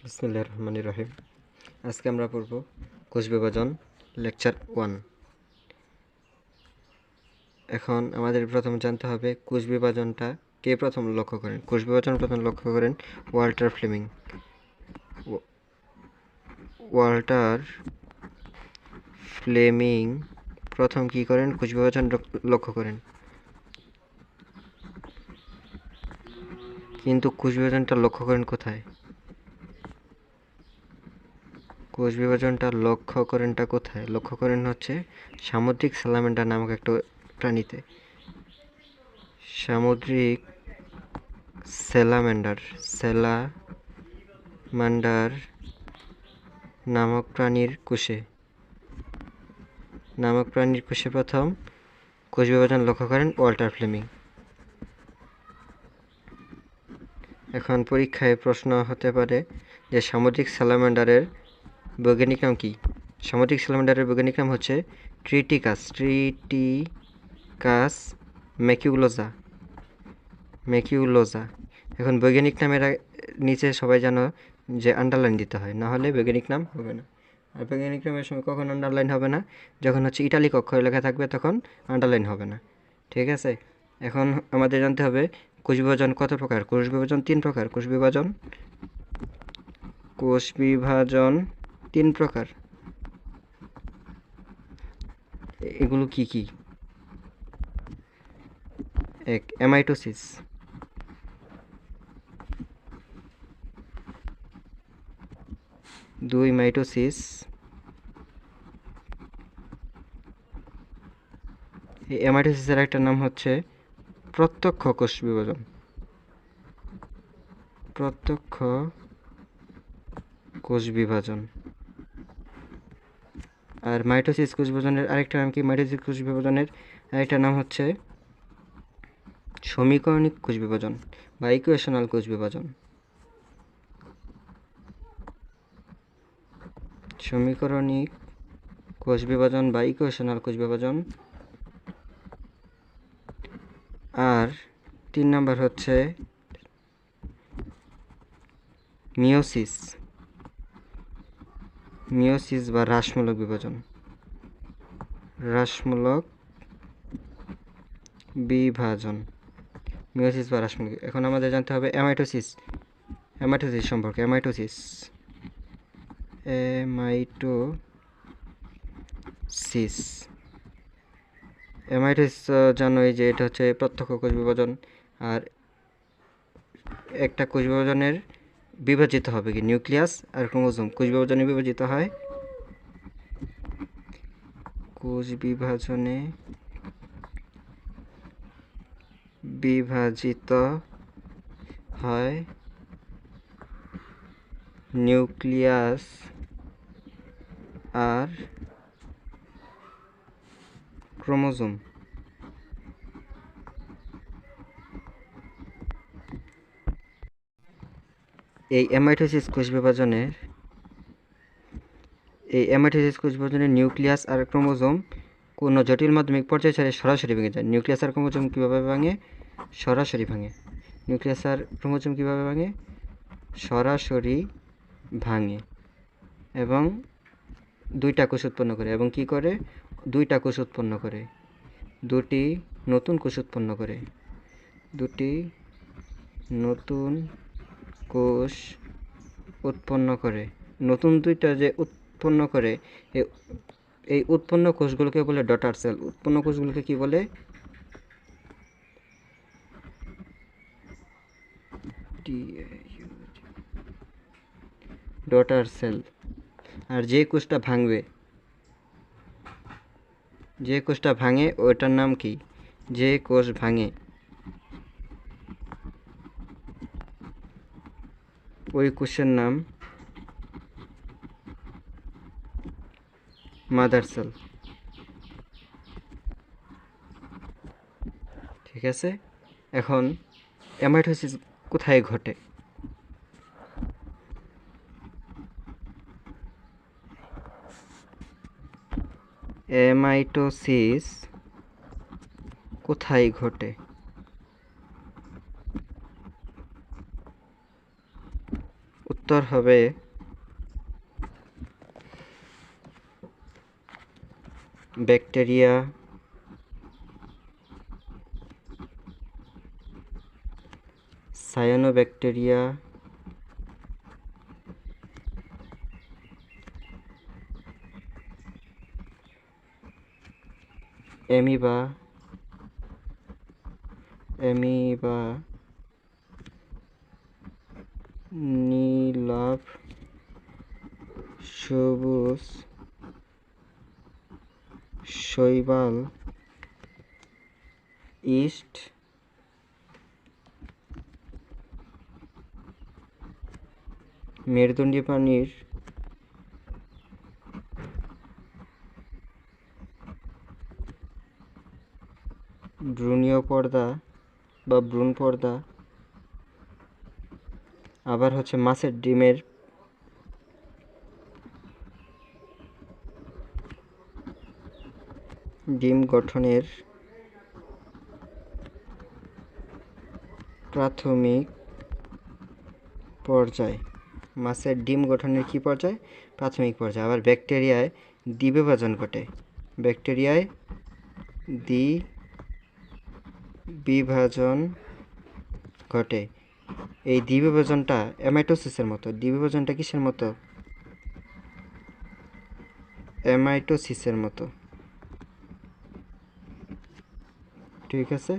বিসমিল্লাহির রহমানির রহিম। আজকে আমরা পড়ব কোষ বিভাজন লেকচার 1। এখন আমাদের প্রথম জানতে হবে কোষ বিভাজনটা কে প্রথম লক্ষ্য করেন। কোষ বিভাজন প্রথম লক্ষ্য করেন ওয়াল্টার ফ্লেমিং। ওয়াল্টার ফ্লেমিং প্রথম কি করেন? কোষ বিভাজন লক্ষ্য করেন। কিন্তু কোষ বিভাজনটা লক্ষ্য করেন কোথায়? কোষ বিভাজনটা লক্ষ্য করেন হচ্ছে সামুদ্রিক স্যালামান্ডার নামক একটা প্রাণীতে। সামুদ্রিক স্যালামান্ডার নামক প্রাণীর কোষে প্রথম কোষ বিভাজন লক্ষ্য করেন ওয়াল্টার ফ্লেমিং। এখন পরীক্ষায় প্রশ্ন হতে পারে যে সামুদ্রিক স্যালামান্ডারের বৈজ্ঞানিক নাম কি? সামুদ্রিক স্যালামান্ডারের বৈজ্ঞানিক নাম হচ্ছে ট্রিটিকাস ম্যাকিউলোজা। এখন বৈজ্ঞানিক নামের নিচে সবাই জানো যে আন্ডারলাইন দিতে হয়, না হলে বৈজ্ঞানিক নাম হবে না। আর বৈজ্ঞানিক নামের সময় কখন আন্ডারলাইন হবে না? যখন হচ্ছে ইটালিক অক্ষরে লেখা থাকবে তখন আন্ডারলাইন হবে না। ঠিক আছে? এখন আমাদের জানতে হবে কোষ বিভাজন কত প্রকার। কোষ বিভাজন 3 প্রকার। কোষ বিভাজন 3 প্রকার। এগুলো কি কি? 1. অ্যামাইটোসিস। 2. মাইটোসিস। এই অ্যামাইটোসিসের একটা নাম হচ্ছে প্রত্যক্ষ কোষ বিভাজন। আর মাইটোসিস কোষ বিভাজনের আরেকটা নাম কি? মাইটোসিস কোষ বিভাজনের আরেকটা নাম হচ্ছে সমীকরণিক কোষ বিভাজন বা ইকুয়েশনাল কোষ বিভাজন। সমীকরণিক কোষ বিভাজন বা ইকুয়েশনাল কোষ বিভাজন। আর 3 নাম্বার হচ্ছে মিওসিস বা হ্রাসমূলক বিভাজন। মিওসিস বা হ্রাসমূলক। এখন আমাদের জানতে হবে অ্যামাইটোসিস সম্পর্কে। অ্যামাইটোসিস জানোই যে এটা হচ্ছে প্রত্যক্ষ কোষ বিভাজন। আর একটা কোষ বিভাজনের বিভাজিত হবে কি? নিউক্লিয়াস আর ক্রোমোজোম। কোষ বিভাজনে বিভাজিত হয় নিউক্লিয়াস আর ক্রোমোজোম। এই অ্যামাইটোসিস কোষ বিভাজনের নিউক্লিয়াস আর ক্রোমোজোম কোনো জটিল মাধ্যমিক পর্যায়ে ছাড়া সরাসরি ভেঙে যায়। নিউক্লিয়াস আর ক্রোমোজোম কীভাবে ভাঙে? সরাসরি ভাঙে। নিউক্লিয়াস আর ক্রোমোজোম কীভাবে ভাঙে? সরাসরি ভাঙে এবং দুইটা কোষ উৎপন্ন করে। এবং কি করে? দুইটা কোষ উৎপন্ন করে, দুটি নতুন কোষ উৎপন্ন করে। নতুন দুইটা যে উৎপন্ন করে, এই উৎপন্ন কোষগুলোকে বলে ডটার সেল। উৎপন্ন কোষগুলোকে কি বলে? Daughter cell. আর যে কোষটা ভাঙে ওটার নাম কি? যে কোষ ভাঙে ওই কোষের নাম মাদার সেল। ঠিক আছে? এখন অ্যামাইটোসিস কোথায় ঘটে? উত্তর হবে ব্যাকটেরিয়া, সায়ানোব্যাকটেরিয়া, অ্যামিবা, নীলাভ, সবুজ, শৈবাল, ইস্ট, মেরুদণ্ডী প্রাণীর ভ্রূণীয় পর্দা বা ভ্রূণ পর্দা, আবার হচ্ছে মাছের ডিমের ডিম গঠনের প্রাথমিক পর্যায়। মাছের ডিম গঠনের কি পর্যায়? প্রাথমিক পর্যায়। আবার ব্যাকটেরিয়ায় দ্বিবিভাজন ঘটে। ব্যাকটেরিয়ায় দ্বিবিভাজন ঘটে। এই দ্বিবিভাজনটা অ্যামাইটোসিসের মতো। দ্বিবিভাজনটা কিসের মতো? অ্যামাইটোসিসের মতো। ঠিক আছে,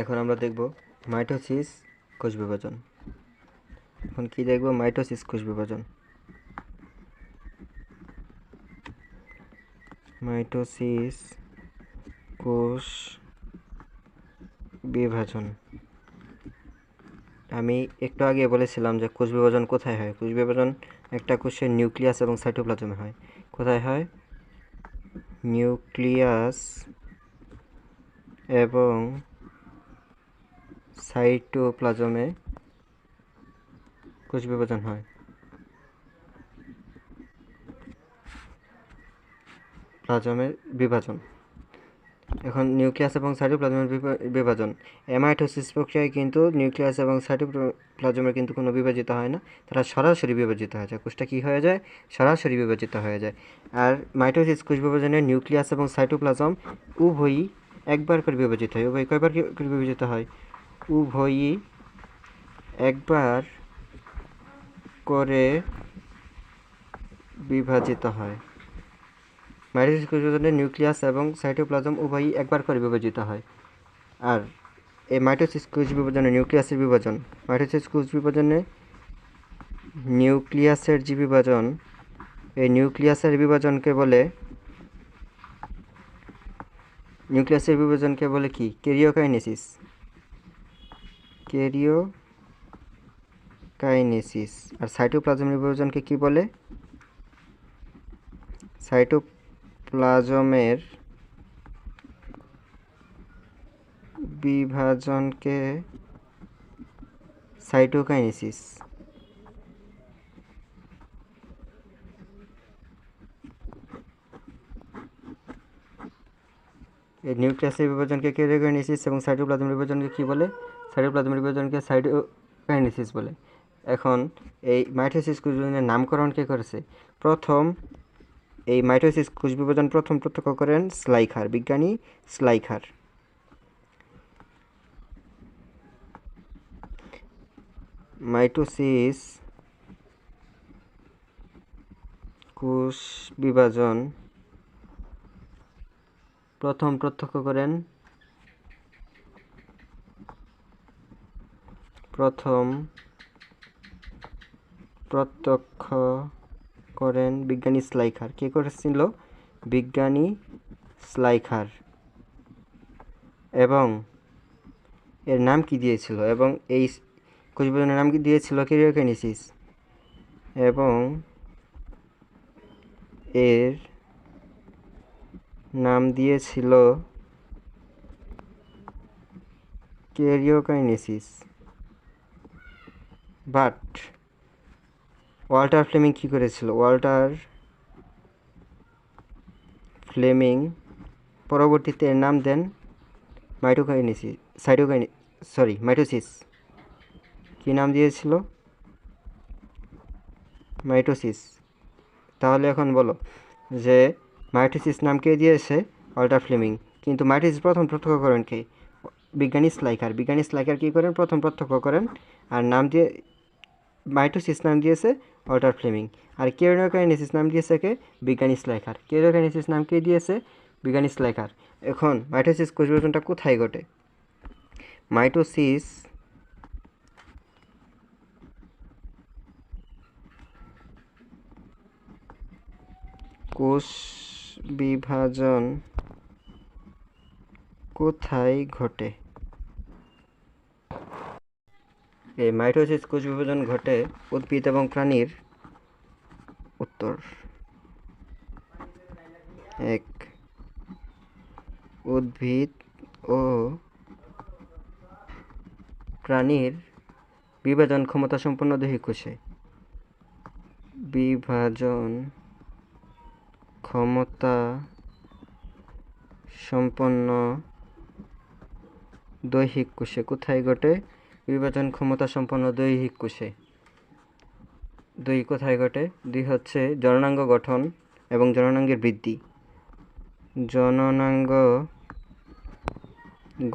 এখন আমরা দেখব মাইটোসিস কোষ বিভাজন। এখন কি দেখব? মাইটোসিস কোষ বিভাজন। মাইটোসিস কোষ বিভাজন। আমি একটু আগে বলেছিলাম যে কোষ বিভাজন কোথায় হয়। কোষ বিভাজন একটা কোষের নিউক্লিয়াস এবং সাইটোপ্লাজমে হয়। কোথায় হয়? নিউক্লিয়াস এবং সাইটোপ্লাজমে কোষ বিভাজন হয়। প্লাজমের বিভাজন। এখন নিউক্লিয়াস এবং সাইটোপ্লাজমের বিভাজন। অ্যামাইটোসিস প্রক্রিয়ায় কিন্তু নিউক্লিয়াস এবং সাইটোপ্লাজমের কিন্তু কোনো বিভাজিত হয় না, তারা সরাসরি বিভাজিত হয়ে যায়। কোষটা কী হয়ে যায়? সরাসরি বিভাজিত হয়ে যায়। আর মাইটোসিস কোষ বিভাজনে নিউক্লিয়াস এবং সাইটোপ্লাজম উভয়ই একবার করে বিভাজিত হয়। উভয় কয়বার করে বিভাজিত হয়? উভয়ই একবার করে বিভাজিত হয়। মাইটোসিস কোষ বিভাজনে নিউক্লিয়াস এবং সাইটোপ্লাজম উভয়ই একবার করে বিভাজিত হয়। আর এই মাইটোসিস কোষ বিভাজনে নিউক্লিয়াসের বিভাজন, মাইটোসিস কোষ বিভাজনে নিউক্লিয়াসের যে বিভাজন, এই নিউক্লিয়াসের বিভাজনকে বলে কি? ক্যারিওকাইনেসিস। ক্যারিওকাইনেসিস। আর সাইটোপ্লাজমের বিভাজনকে কি বলে? সাইটোপ্লাজমের বিভাজনকে সাইটোকাইনেসিস। এই নিউক্লিয়াসের বিভাজনকে ক্যারিওকাইনেসিস এবং সাইটোপ্লাজমের বিভাজনকে কি বলে? সাইটোপ্লাজমের বিভাজনকে সাইটোকাইনেসিস বলে। এখন এই মাইটোসিস কোষ বিভাজনের নামকরণ কে করেছে? প্রথম এই মাইটোসিস কোষ বিভাজন প্রথম প্রত্যক্ষ করেন স্লাইখার, বিজ্ঞানী স্লাইখার। মাইটোসিস কোষ বিভাজন প্রথম প্রত্যক্ষ করেন বিজ্ঞানী স্লাইখার। কে করেছিল? বিজ্ঞানী স্লাইখার। এবং এর নাম কি দিয়েছিল? এবং এই কোষ বিভাজনের নাম কি দিয়েছিল? ক্যারিওকাইনেসিস। এবং এর নাম দিয়েছিল ক্যারিওকাইনেসিস। বাট ওয়াল্টার ফ্লেমিং কী করেছিল? ওয়াল্টার ফ্লেমিং পরবর্তীতে এর নাম দেন মাইটোসিস। কি নাম দিয়েছিল? মাইটোসিস। তাহলে এখন বলো যে মাইটোসিস নাম কে দিয়েছে? Walter Fleming. কিন্তু মাইটোসিস প্রথম প্রত্যক্ষ করেন কে? বিজ্ঞানী স্লাইকার। বিজ্ঞানী স্লাইকার কী করেন? প্রথম প্রত্যক্ষ করেন। আর নাম দিয়ে মাইটোসিস নাম দিয়েছে ওয়াল্টার ফ্লেমিং। আর কেরিওকাইনেসিস নাম দিয়েছে কে? বিজ্ঞানী স্লাইকার। কেরিওকাইনেসিস নাম কে দিয়েছে? বিজ্ঞানী স্লাইকার। এখন মাইটোসিস কোষ বিভাজনটা কোথায় ঘটে? মাইটোসিস কোষ বিভাজন কোথায় ঘটে? এই মাইটোসিস কোষ বিভাজন ঘটে উদ্ভিদ এবং প্রাণীর। উত্তর 1, উদ্ভিদ ও প্রাণীর বিভাজন ক্ষমতা সম্পন্ন দৈহিক কোষে। বিভাজন ক্ষমতা সম্পন্ন দৈহিক কোষে। কোথায় ঘটে? বিভাজন ক্ষমতা সম্পন্ন দৈহিক কোষে। 2 কোথায় ঘটে? 2 হচ্ছে জননাঙ্গ গঠন এবং জননাঙ্গের বৃদ্ধি। জননাঙ্গ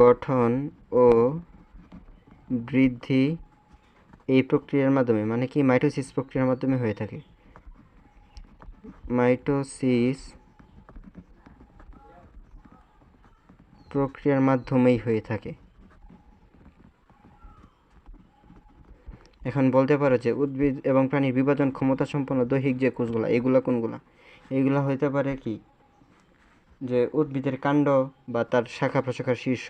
গঠন ও বৃদ্ধি এই প্রক্রিয়ার মাধ্যমে, মানে কি মাইটোসিস প্রক্রিয়ার মাধ্যমে হয়ে থাকে। মাইটোসিস প্রক্রিয়ার মাধ্যমেই হয়ে থাকে। এখন বলতে পারো যে উদ্ভিদ এবং প্রাণীর বিভাজন ক্ষমতা সম্পন্ন দৈহিক যে কোষগুলা, এগুলা কোনগুলা? এইগুলা হইতে পারে কি যে উদ্ভিদের কাণ্ড বা তার শাখা প্রশাখার শীর্ষ,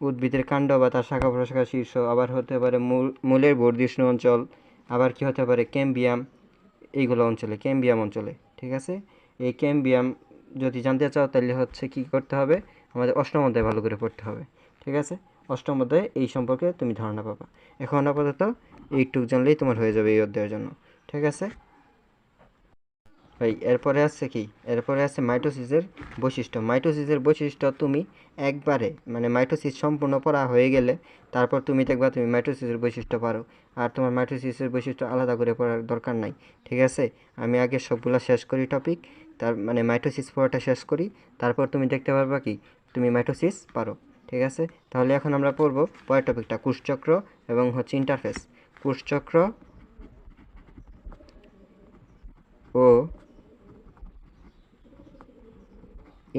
উদ্ভিদের কাণ্ড বা তার শাখা প্রশাখার শীর্ষ, আবার হতে পারে মূলের বর্ধিষ্ণু অঞ্চল, আবার কি হতে পারে ক্যাম্বিয়াম, এইগুলো অঞ্চলে, ক্যাম্বিয়াম অঞ্চলে। ঠিক আছে, এই ক্যাম্বিয়াম যদি জানতে চাও তাহলে হচ্ছে কি করতে হবে? আমাদের অষ্টম অধ্যায় ভালো করে পড়তে হবে। ঠিক আছে, অষ্টম অধ্যায়ে এই সম্পর্কে তুমি ধারণা পাবা। এখন আপাতত এইটুক জানলেই তোমার হয়ে যাবে এই অধ্যায়ের জন্য। ঠিক আছে ভাই, এরপরে আছে কি? এরপরে আছে মাইটোসিসের বৈশিষ্ট্য। মাইটোসিসের বৈশিষ্ট্য তুমি একবারে, মানে মাইটোসিস সম্পূর্ণ পড়া হয়ে গেলে তারপর তুমি দেখবা তুমি মাইটোসিসের বৈশিষ্ট্য পারো। আর তোমার মাইটোসিসের বৈশিষ্ট্য আলাদা করে পড়ার দরকার নাই। ঠিক আছে, আমি আগে সবগুলো শেষ করি টপিক, তার মানে মাইটোসিস পড়াটা শেষ করি, তারপর তুমি দেখতে পারবা কি তুমি মাইটোসিস পারো। ঠিক আছে, তাহলে এখন আমরা পড়বো পরের টপিকটা, কোষচক্র এবং হচ্ছে ইন্টারফেস। কোষচক্র ও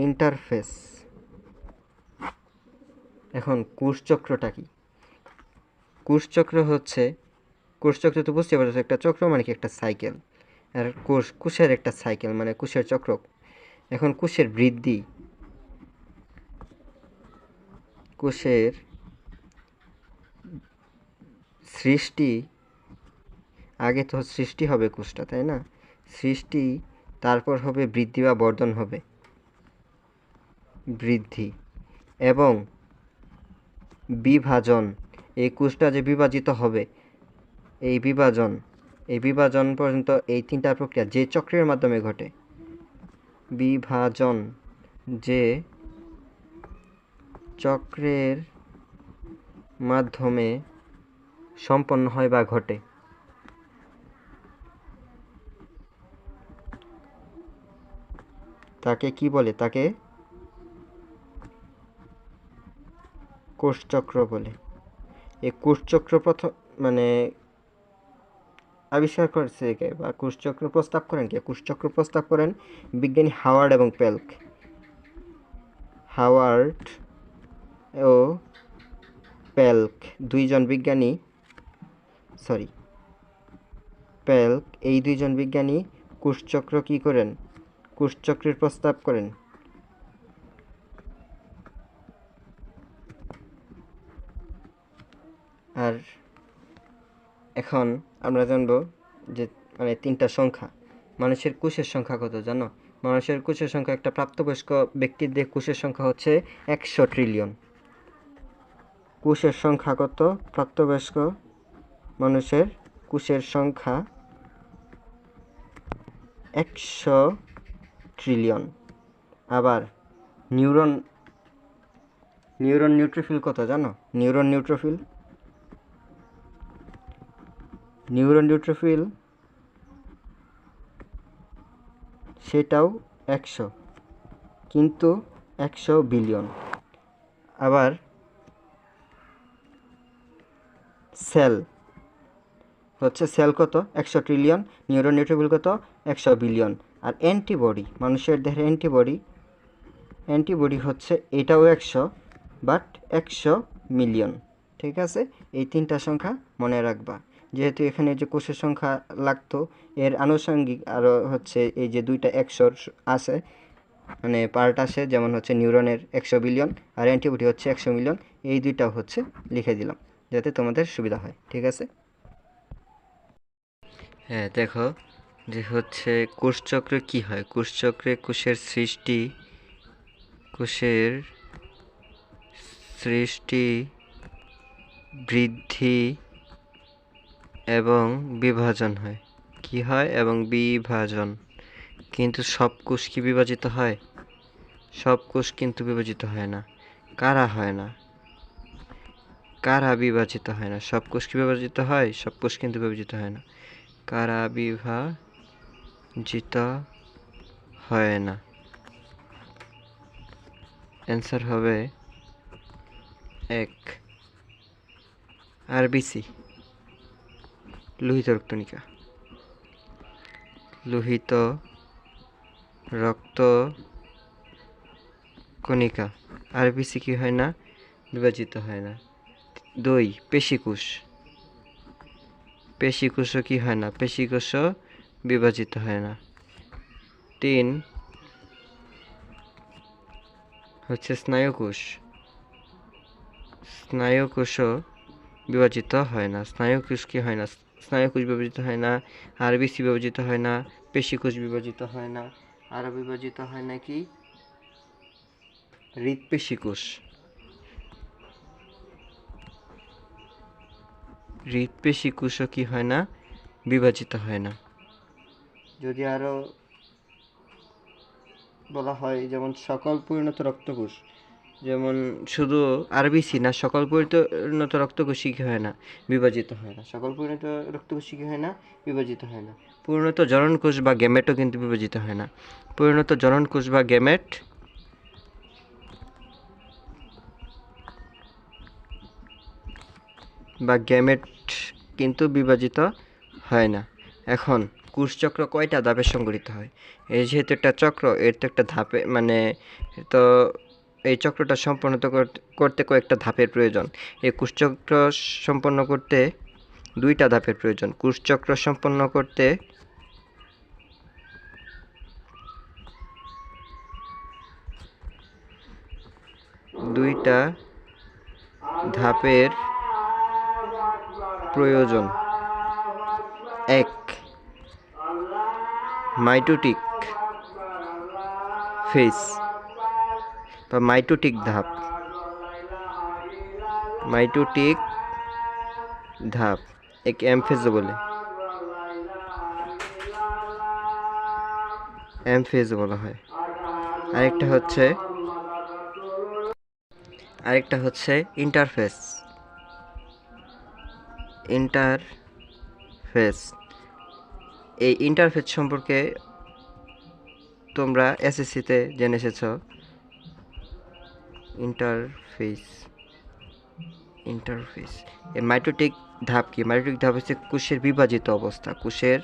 ইন্টারফেস। এখন কোষচক্রটা কি? কোষচক্র হচ্ছে, কোষচক্র তো বুঝতে পারছো, একটা চক্র মানে কি একটা সাইকেল, আর কোষের একটা সাইকেল মানে কোষের চক্র। এখন কোষের বৃদ্ধি, কোষের সৃষ্টি, আগে তো সৃষ্টি হবে কোষটা, তাই না? সৃষ্টি, তারপর হবে বৃদ্ধি বা বর্ধন হবে, বৃদ্ধি এবং বিভাজন। এই কোষটা যে বিভাজিত হবে, এই বিভাজন পর্যন্ত এই 3টা প্রক্রিয়া যে চক্রের মাধ্যমে ঘটে। বিভাজন যে চক্রের মাধ্যমে সম্পন্ন হয় বা ঘটে, তাকে কি বলে? তাকে কোষচক্র বলে। এই কোষচক্র প্রথম মানে আবিষ্কার করেছে কে, বা কোষচক্র প্রস্তাব করেন কে? কোষচক্র প্রস্তাব করেন বিজ্ঞানী হাওয়ার্ড এবং পেল্ক। হাওয়ার্ড ও পেল্ক দুইজন বিজ্ঞানী, পেল্ক এই দুইজন বিজ্ঞানী কোষচক্র কি করেন? কোষচক্রের প্রস্তাব করেন। আর এখন আমরা জানবো যে মানে 3টা সংখ্যা। মানুষের কোষের সংখ্যা কত জানো? মানুষের কোষের সংখ্যা, একটা প্রাপ্তবয়স্ক ব্যক্তিদের কোষের সংখ্যা হচ্ছে 100 ট্রিলিয়ন। কোষের সংখ্যা কত? প্রাপ্তবয়স্ক মানুষের কোষের সংখ্যা 100 ট্রিলিয়ন। আবার নিউরন নিউট্রোফিল কত জানো? নিউরন নিউট্রোফিল নিউরন নিউট্রোফিল সেটাও 100, কিন্তু 100 বিলিয়ন। আবার সেল হচ্ছে সেল কত 100 ট্রিলিয়ন, নিউরন নিউট্রোফিল কত 100 বিলিয়ন। আর অ্যান্টিবডি, মানুষের দেহের অ্যান্টিবডি হচ্ছে এটাও 100, বাট 100 মিলিয়ন। ঠিক আছে, এই 3টা সংখ্যা মনে রাখবা। যেহেতু এখানে যে কোষের সংখ্যা লাগতো, এর আনুষঙ্গিক আরও হচ্ছে এই যে 2টা 100 আছে, মানে পার্ট আসে, যেমন হচ্ছে নিউরনের 100 বিলিয়ন আর অ্যান্টিবডি হচ্ছে 100 মিলিয়ন। এই দুইটাও হচ্ছে লিখে দিলাম যাতে তোমাদের সুবিধা হয়। ঠিক আছে, হ্যাঁ দেখো যে হচ্ছে কোষচক্রে কি হয়। কোষচক্রে কোষের সৃষ্টি, বৃদ্ধি এবং বিভাজন হয়। কি হয়? এবং বিভাজন। কিন্তু সব কোষ কি বিভাজিত হয়? সব কোষ কিন্তু বিভাজিত হয় না। কারা হয় না? কারা বিভাজিত হয় না? সব কোষ কি বিভাজিত হয়? সব কোষ কিন্তু বিভাজিত হয় না। কারা বিভাজিত হয় না? অ্যান্সার হবে 1 আরবিসি, লোহিত রক্তকণিকা। লোহিত রক্ত কণিকা। আরবিসি কি হয় না? বিভাজিত হয় না। 2 পেশিকোষ। পেশিকোষও কি হয় না? পেশিকোষও বিভাজিত হয় না। 3 হচ্ছে স্নায়ুকোষ। স্নায়ুকোষও বিভাজিত হয় না। স্নায়ুকোষ কি হয় না? স্নায়ুকোষ বিভাজিত হয় না, আরবিসি বিভাজিত হয় না, পেশিকোষ বিভাজিত হয় না। আরও বিভাজিত হয় নাকি? হৃৎপেশিকোষ। হৃৎপেশিকোষও কি হয় না? বিভাজিত হয় না। যদি আরও বলা হয়, যেমন সকল পরিণত রক্তকোষ, যেমন শুধু আরবিসি না, সকল পরিণত রক্তকোষই কি হয় না? বিভাজিত হয় না। সকল পরিণত রক্তকোষই কি হয় না? বিভাজিত হয় না। পরিণত জননকোষ বা গ্যামেটও কিন্তু বিভাজিত হয় না। পরিণত জননকোষ বা গ্যামেট কিন্তু বিভাজিত হয় না। এখন কোষচক্র কয়টা ধাপে সংগঠিত হয়? এই যেহেতু একটা চক্র, এর তো একটা ধাপে, মানে তো এই চক্রটা সম্পন্ন করতে কয়েকটা ধাপের প্রয়োজন। এই কোষচক্র সম্পন্ন করতে 2টা ধাপের প্রয়োজন। কোষচক্র সম্পন্ন করতে 2টা ধাপের প্রয়োজন। 1 মাইটোটিক ফেজ বা মাইটোটিক ধাপ। মাইটোটিক ধাপ একে এমফেজও বলে। এমফেজ বলা হয়। আরেকটা হচ্ছে ইন্টারফেস। এই ইন্টারফেস সম্পর্কে তোমরা এসএসসিতে জেনে এসেছ। ইন্টারফেস এর মাইটোটিক ধাপ কি? মাইটোটিক ধাপ হচ্ছে কোষের বিভাজিত অবস্থা। কোষের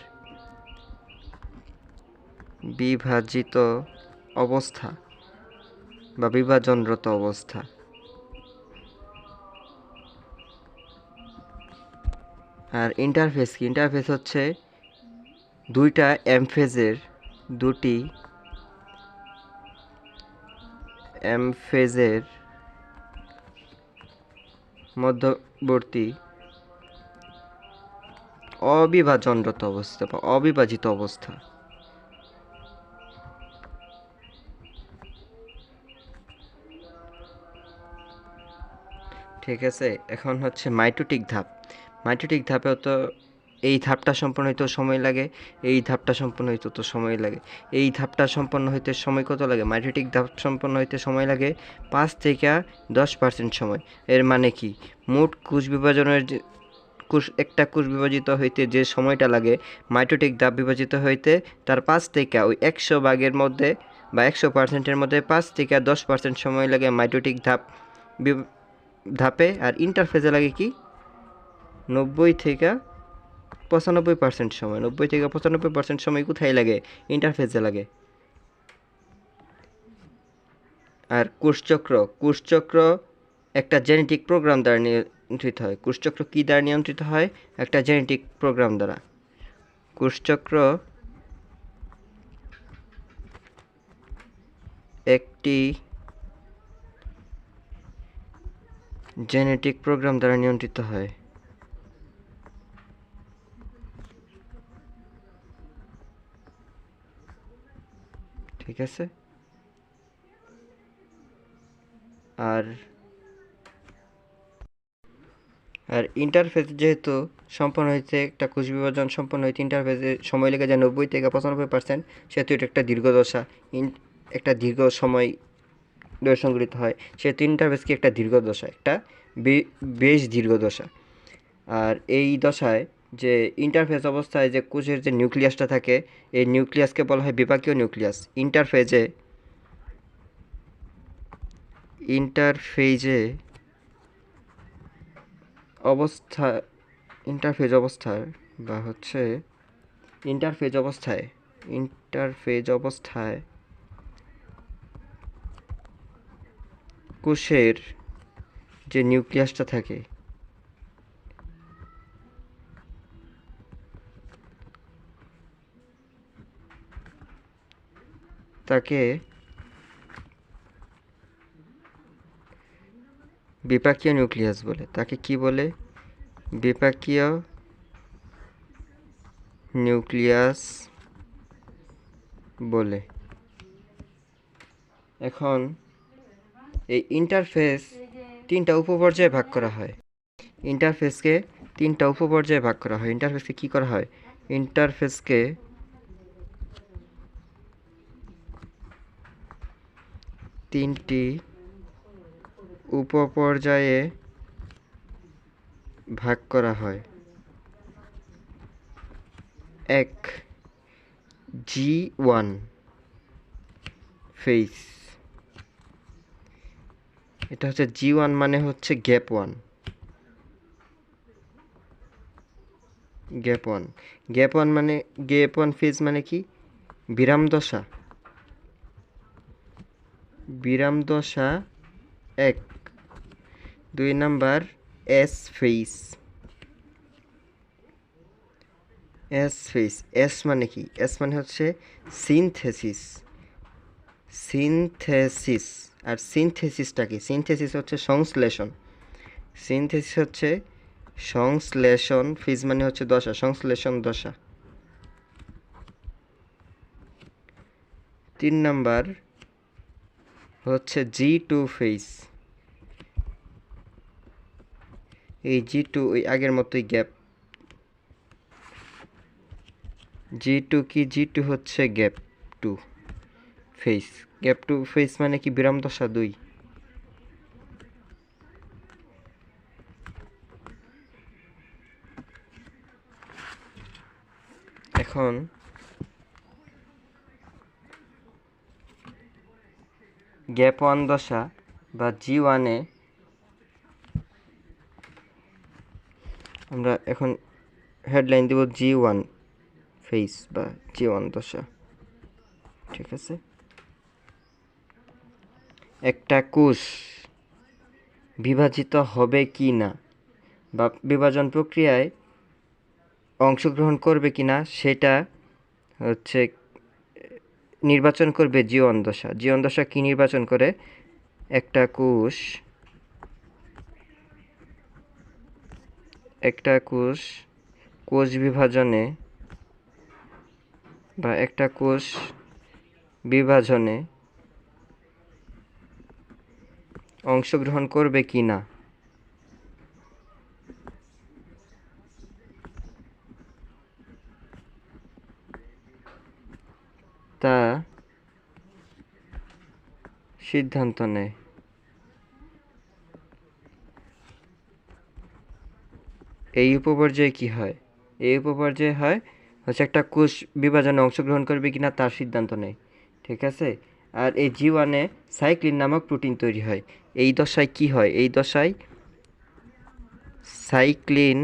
বিভাজিত অবস্থা বা বিভাজনরত অবস্থা। আর ইন্টারফেস কি? ইন্টারফেস হচ্ছে দুটি এমফেজের মধ্যবর্তী অবিভাজনরত অবস্থা বা অবিভাজিত অবস্থা। ঠিক আছে, এখন হচ্ছে মাইটোটিক ধাপ। মাইটোটিক ধাপেও তো এই ধাপটা সম্পন্ন হইতেও সময় লাগে, এই ধাপটা সম্পন্ন হইতেও তো সময় লাগে। এই ধাপটা সম্পন্ন হইতে সময় কত লাগে? মাইটোটিক ধাপ সম্পন্ন হইতে সময় লাগে 5 থেকে 10% সময়। এর মানে কি? মোট একটা কোষ বিভাজিত হইতে যে সময়টা লাগে মাইটোটিক ধাপ বিভাজিত হইতে তার 5 থেকে ওই 100 ভাগের মধ্যে বা 100%-এর মধ্যে 5 থেকে 10% সময় লাগে মাইটোটিক ধাপে। আর ইন্টারফেজে লাগে কি 90 থেকে 95% সময়। 90 থেকে 95% সময় কোথায় লাগে? ইন্টারফেজে লাগে। আর কোষচক্র একটা জেনেটিক প্রোগ্রাম দ্বারা নিয়ন্ত্রিত হয়। কোষচক্র কী দ্বারা নিয়ন্ত্রিত হয়? একটা জেনেটিক প্রোগ্রাম দ্বারা। কোষচক্র একটি জেনেটিক প্রোগ্রাম দ্বারা নিয়ন্ত্রিত হয়। ঠিক আছে? আর ইন্টারফেজ যেহেতু সম্পন্ন হয়েছে, একটা কোষ বিভাজন সম্পন্ন হয়েছে, ইন্টারফেজে সময় লেগে যায় 90 থেকে 95%, সেহেতু এটা একটা দীর্ঘ দশা, একটা দীর্ঘ সময় ধরে সংঘটিত হয়, সেহেতু ইন্টারফেজ কি একটা দীর্ঘ দশা, একটা বেশ দীর্ঘ দশা। আর এই দশায় যে ইন্টারফেজ অবস্থায় যে কোষের যে নিউক্লিয়াসটা থাকে, এই নিউক্লিয়াসকে বলা হয় বিপাকীয় নিউক্লিয়াস। ইন্টারফেজ অবস্থায় কোষের যে নিউক্লিয়াসটা থাকে তাকে বিপাকীয় নিউক্লিয়াস বলে। তাকে কি বলে? বিপাকীয় নিউক্লিয়াস বলে। এখন এই ইন্টারফেস তিনটা উপপর্যায়ে ভাগ করা হয়। ইন্টারফেসকে কি করা হয়? ইন্টারফেসকে তিনটি উপপর্যায়ে ভাগ করা হয়। এক, G1 ফেজ। এটা হচ্ছে G1 মানে হচ্ছে gap one. Gap one phase মানে কি? বিরাম দশা 1। 2 নাম্বার এস ফেজ। এস মানে কি? এস মানে হচ্ছে সিনথেসিস। আর সিনথেসিসটা কি? সিনথেসিস হচ্ছে সংশ্লেষণ। ফেজ মানে হচ্ছে দশা, সংশ্লেষণ দশা। 3 নাম্বার হচ্ছে G2 ফেজ। এই G2 ওই আগের মতোই গ্যাপ। G2 হচ্ছে গ্যাপ 2 ফেজ মানে কি? বিরাম দশা 2। এখন গ্যাপ ওয়ান দশা বা G1-এ আমরা এখন হেডলাইন দিব G1 ফেজ বা G1 দশা। ঠিক আছে? একটা কোষ বিভাজিত হবে কি না বা বিভাজন প্রক্রিয়ায় অংশগ্রহণ করবে কি না সেটা হচ্ছে নির্বাচন করবে G1 দশা। G1 দশা কি নির্বাচন করে? একটা কোষ বিভাজনে বা একটা কোষ বিভাজনে অংশগ্রহণ করবে কি না তা সিদ্ধান্ত নেয়। এই উপপর্যায়ে কি হয়? এই উপপর্যায়ে হয় হচ্ছে একটা কোষ বিভাজনে অংশগ্রহণ করবে কিনা তার সিদ্ধান্ত নেয়, ঠিক আছে। আর এই জি1-এ সাইক্লিন নামক প্রোটিন তৈরি হয়। এই দশায় কি হয়? এই দশায় সাইক্লিন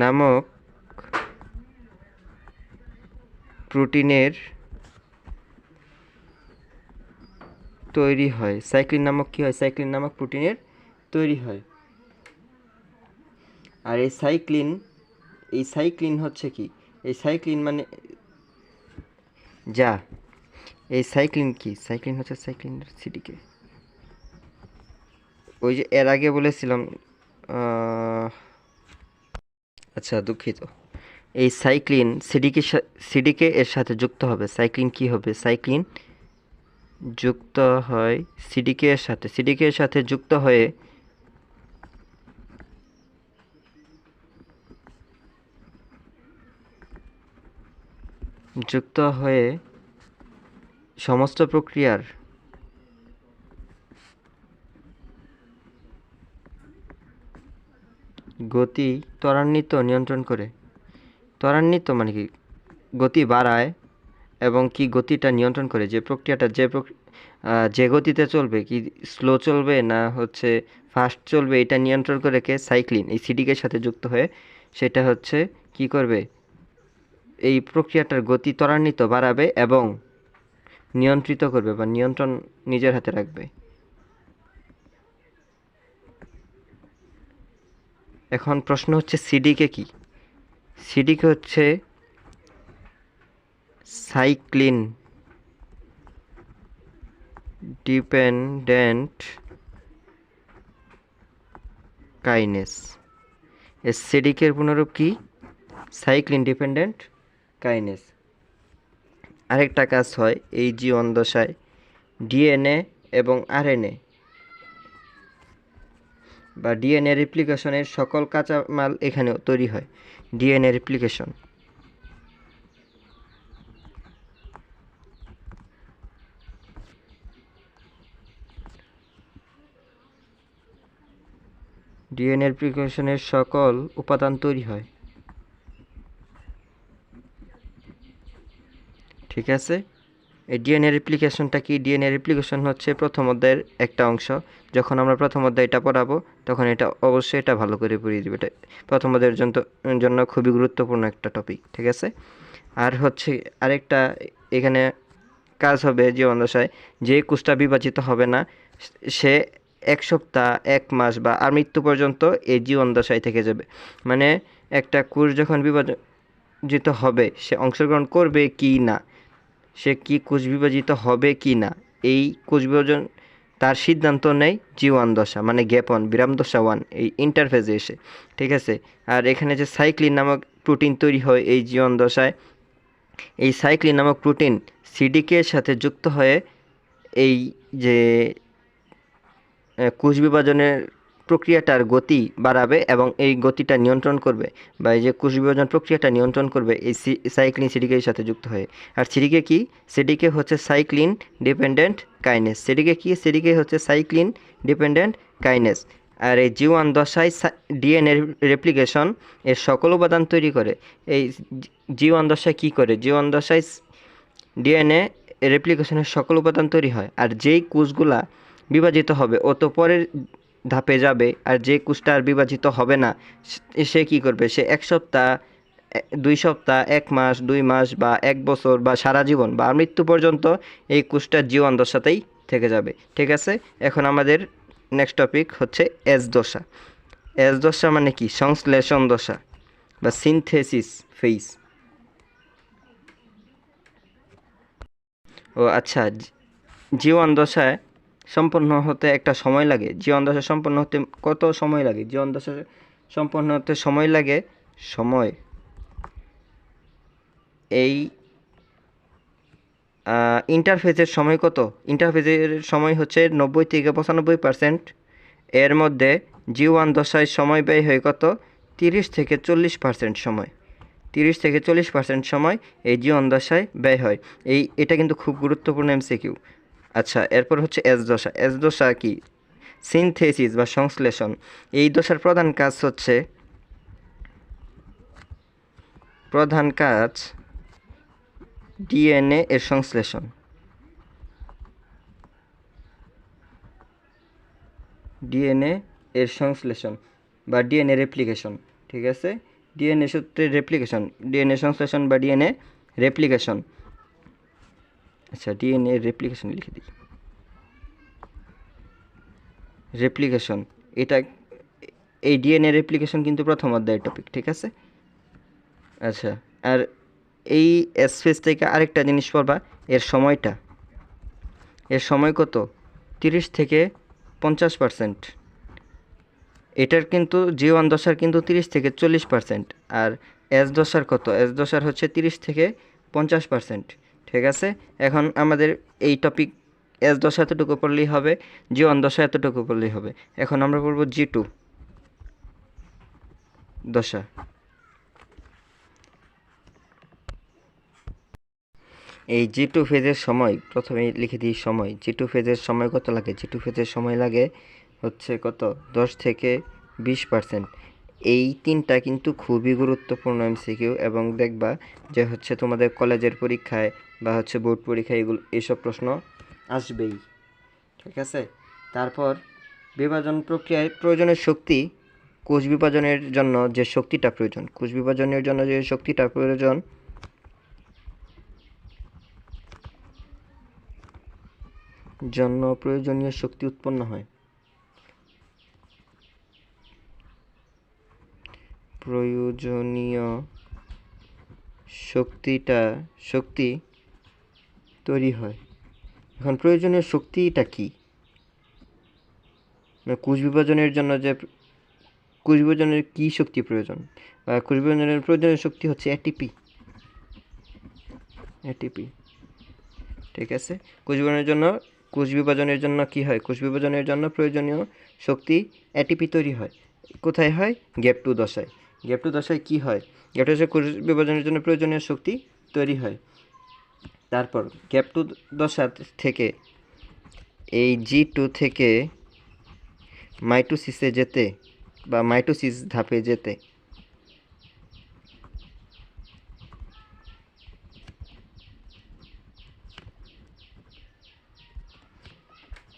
নামক প্রোটিনের তৈরি হয়। সাইক্লিন নামক কি হয়? সাইক্লিন নামক প্রোটিনের তৈরি হয়। আর এই সাইক্লিন হচ্ছে কি? এই সাইক্লিন মানে এই সাইক্লিন কি? সাইক্লিন হচ্ছে সাইক্লিনের সিডিকে। ওই যে এর আগে বলেছিলাম, আচ্ছা দুঃখিত। এই সাইক্লিন সিডিকে এর সাথে যুক্ত হবে। সাইক্লিন কি হবে? সাইক্লিন যুক্ত হয় সিডিকে এর সাথে যুক্ত হয়ে সমস্ত প্রক্রিয়ার গতি নিয়ন্ত্রণ করে। ত্বরান্বিত মানে কি? গতি বাড়ায় এবং কি গতিটা নিয়ন্ত্রণ করে। যে প্রক্রিয়াটা যে গতিতে চলবে, কি স্লো চলবে না হচ্ছে ফাস্ট চলবে, এটা নিয়ন্ত্রণ করে কে? সাইক্লিন। এই সিডিকের সাথে যুক্ত হয়ে সেটা হচ্ছে কি করবে? এই প্রক্রিয়াটার গতি ত্বরান্বিত বাড়াবে এবং নিয়ন্ত্রিত করবে বা নিয়ন্ত্রণ নিজের হাতে রাখবে। এখন প্রশ্ন হচ্ছে সিডিকে কি? সিডিকে হচ্ছে সাইক্লিন ডিপেন্ডেন্ট কাইনেস। এর সিডিকের পুনরূপ কি? Cyclin dependent kinase. আরেকটা কাজ হয় এই জি1 দশায়, ডিএনএ এবং আরএনএ বা ডিএনএ রেপ্লিকেশনের সকল কাঁচামাল এখানেও তৈরি হয়। ডিএনএ রেপ্লিকেশন, ডিএনএ রেপ্লিকেশনের সকল উপাদান তৈরি হয়, ঠিক আছে। এই ডিএনএ রেপ্লিকেশনটা কি? ডিএনএ রেপ্লিকেশন হচ্ছে প্রথম অধ্যায়ের একটা অংশ। যখন আমরা প্রথম অধ্যায়টা পড়াবো তখন এটা অবশ্যই এটা ভালো করে পড়িয়ে দেবে। এটা প্রথম অধ্যায়ের জন্য খুবই গুরুত্বপূর্ণ একটা টপিক, ঠিক আছে। আর হচ্ছে আরেকটা এখানে কাজ হবে জীবন দশায়, যে কোষটা বিভাজিত হবে না সে 1 সপ্তাহ 1 মাস বা আর মৃত্যু পর্যন্ত এই জীবন দশায় থেকে যাবে। মানে একটা কোষ যখন বিভাজিত হবে সে অংশগ্রহণ করবে কি না, সে কি কোষ বিভাজিত হবে কি না, এই কোষ বিভাজন তার সিদ্ধান্ত নেয় জি1 দশা, মানে গ্যাপন বিরাম দশা 1, এই ইন্টারফেজে এসে, ঠিক আছে। আর এখানে যে সাইক্লিন নামক প্রোটিন তৈরি হয় এই জি1 দশায়, এই সাইক্লিন নামক প্রোটিন সিডিকে এর সাথে যুক্ত হয়ে এই যে কোষ বিভাজনের প্রক্রিয়াটার গতি বাড়াবে এবং এই গতিটা নিয়ন্ত্রণ করবে, বা এই যে কোষ বিভাজন প্রক্রিয়াটা নিয়ন্ত্রণ করবে এই সাইক্লিন সিডিকে এর সাথে যুক্ত হয়ে। আর সিডিকে কি? সিডিকে হচ্ছে সাইক্লিন ডিপেন্ডেন্ট কাইনেস। সিডিকে কি? সিডিকে হচ্ছে সাইক্লিন ডিপেন্ডেন্ট কাইনেস। আর এই জি1 দশায় ডিএনএ রেপ্লিকেশন এর সকল উপাদান তৈরি করে। এই জি1 দশায় কি করে? জি1 দশায় ডিএনএ রেপ্লিকেশনের সকল উপাদান তৈরি হয়। আর যেই কোষগুলা বিভাজিত হবে ও তো পরের ধাপে যাবে, আর যে কোষটা আর বিভাজিত হবে না সে কি করবে? সে 1 সপ্তাহ 2 সপ্তাহ 1 মাস 2 মাস বা 1 বছর বা সারা জীবন বা মৃত্যু পর্যন্ত এই কোষটা জীবন দশাতেই থেকে যাবে, ঠিক আছে। এখন আমাদের নেক্সট টপিক হচ্ছে এস দশা। এস দশা মানে কি? সংশ্লেষণ দশা বা সিনথেসিস ফেজ। ও আচ্ছা, জীবন দশায় সম্পন্ন হতে একটা সময় লাগে। জীবন দশা সম্পন্ন হতে কত সময় লাগে? জীবন দশা সম্পন্ন হতে সময় লাগে এই ইন্টারফেজের সময় কত? ইন্টারফেজের সময় হচ্ছে 90 থেকে 95%। এর মধ্যে জি1 দশায় সময় ব্যয় হয় কত? 30 থেকে 40% সময়। 30 থেকে 40% সময় এই জি1 দশায় ব্যয় হয়। এটা কিন্তু খুব গুরুত্বপূর্ণ এমসিকিউ। আচ্ছা, এরপর হচ্ছে এস দশা। এস দশা কি? সিনথেসিস বা সংশ্লেষণ। এই দশার প্রধান কাজ ডিএনএ এর সংশ্লেষণ। ডিএনএ এর সংশ্লেষণ বা ডিএনএ রেপ্লিকেশন, ঠিক আছে? ডিএনএ সূত্রের রেপ্লিকেশন, ডিএনএ সংশ্লেষণ বা ডিএনএ রেপ্লিকেশন। আচ্ছা, ডিএনএ রেপ্লিকেশন লিখে দিই। রেপ্লিকেশন, এটা এই ডিএনএ রেপ্লিকেশন কিন্তু প্রথম অধ্যায়ের টপিক, ঠিক আছে? আচ্ছা, আর এই স্পেস থেকে আরেকটা জিনিস পড়বা, এর সময় কত? 30 থেকে 50%। এটার কিন্তু G1 দশার কিন্তু 30 থেকে 40%, আর এস দশার কত? এস দশার হচ্ছে 30 থেকে 50%, ঠিক আছে? এখন আমাদের এই টপিক এস দশা এতটুকু পড়লেই হবে, G1 দশা এতটুকু পড়লেই হবে। এখন আমরা পড়ব G2 দশা। এই G2 ফেজের সময়, প্রথমে লিখে দিই সময়। G2 ফেজের সময় কত লাগে? G2 ফেজের সময় লাগে হচ্ছে কত? 10 থেকে 20%। এই তিনটা কিন্তু খুবই গুরুত্বপূর্ণ এমসিকিউ, এবং দেখবা যে হচ্ছে তোমাদের কলেজের পরীক্ষায় বা হচ্ছে বোর্ড পরীক্ষায় এইসব প্রশ্ন আসবেই, ঠিক আছে? তারপর বিভাজন প্রক্রিয়ায় প্রয়োজনীয় শক্তি, কোষ বিভাজনের জন্য যে শক্তিটা প্রয়োজন, কোষ বিভাজনের জন্য যে শক্তিটা প্রয়োজন, জন্য প্রয়োজনীয় শক্তি উৎপন্ন হয়। প্রয়োজনীয় শক্তি তৈরি হয়। এখন প্রয়োজনীয় শক্তিটা কি? কোষ বিভাজনের জন্য যে কোষ বিভাজনের কি শক্তি প্রয়োজন, বা কোষ বিভাজনের প্রয়োজনীয় শক্তি হচ্ছে এটিপি, ঠিক আছে? কোষ বিভাজনের জন্য কি হয়? কোষ বিভাজনের জন্য প্রয়োজনীয় শক্তি এটিপি তৈরি হয়। কোথায় হয়? গ্যাপ 2 দশায়। গ্যাপ 2 দশায় কি হয়? গ্যাপ 2 দশায় কোষ বিভাজনের জন্য প্রয়োজনীয় শক্তি তৈরি হয়। তারপর গ্যাপ 2 দশা থেকে এই G2 থেকে মাইটোসিসে যেতে বা মাইটোসিস ধাপে যেতে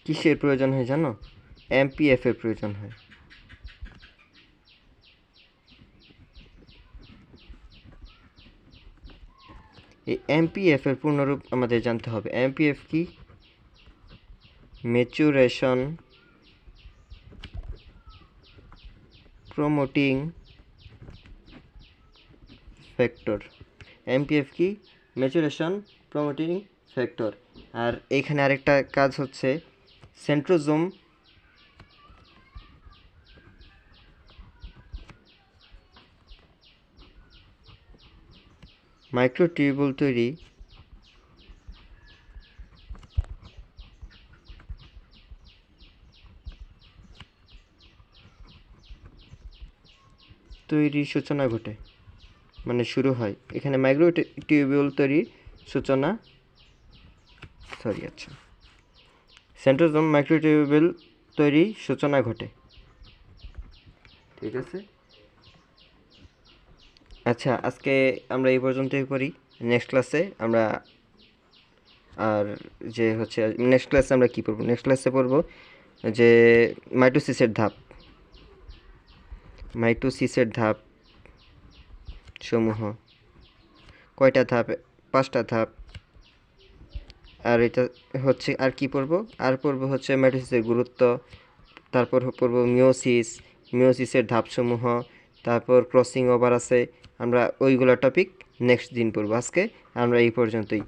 কিসের প্রয়োজন হয় জানো? এমপিএফ এর প্রয়োজন হয়। এই এমপিএফ এর পূর্ণরূপ আমাদের জানতে হবে। এমপিএফ কি? Maturation promoting factor. এমপিএফ কি? Maturation promoting factor. আর এইখানে আরেকটা কাজ হচ্ছে সেন্ট্রোজোম মাইক্রোটিউবুল তৈরি সূচনা ঘটে, মানে শুরু হয় এখানে মাইক্রোটিউবুল তৈরির সূচনা, আচ্ছা, সেন্ট্রোজোম মাইক্রোটিউবুল তৈরি সূচনা ঘটে, ঠিক আছে? আচ্ছা, আজকে আমরা এই পর্যন্তই করি। নেক্সট ক্লাসে আমরা কি পড়বো? নেক্সট ক্লাসে পড়বো যে মাইটোসিসের ধাপ সমূহ। কয়টা ধাপ? 5টা ধাপ। আর এটা হচ্ছে, আর কি পড়বো? আর পড়বো হচ্ছে মাইটোসিসের গুরুত্ব, তারপর পড়বো মিওসিসের ধাপসমূহ, তারপর ক্রসিং ওভার আছে। আমরা ওইগুলো টপিক নেক্সট দিন পড়বো। আজকে আমরা এই পর্যন্তই।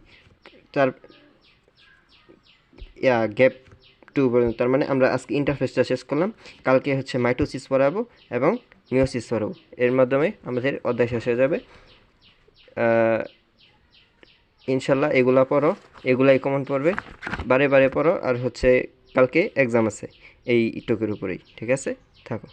গ্যাপ 2 পর্যন্ত, তার মানে আমরা আজকে ইন্টারফেসটা শেষ করলাম। কালকে হচ্ছে মাইটোসিস পড়াবো এবং মিওসিস পড়াবো। এর মাধ্যমে আমাদের অধ্যায় শেষ হয়ে যাবে। ইনশাল্লাহ এগুলা পড়ো, এগুলাই কমন পড়বে, বারে বারে পড়ো। আর হচ্ছে কালকে এক্সাম আছে এই টপিকের উপরেই, ঠিক আছে? থাকো।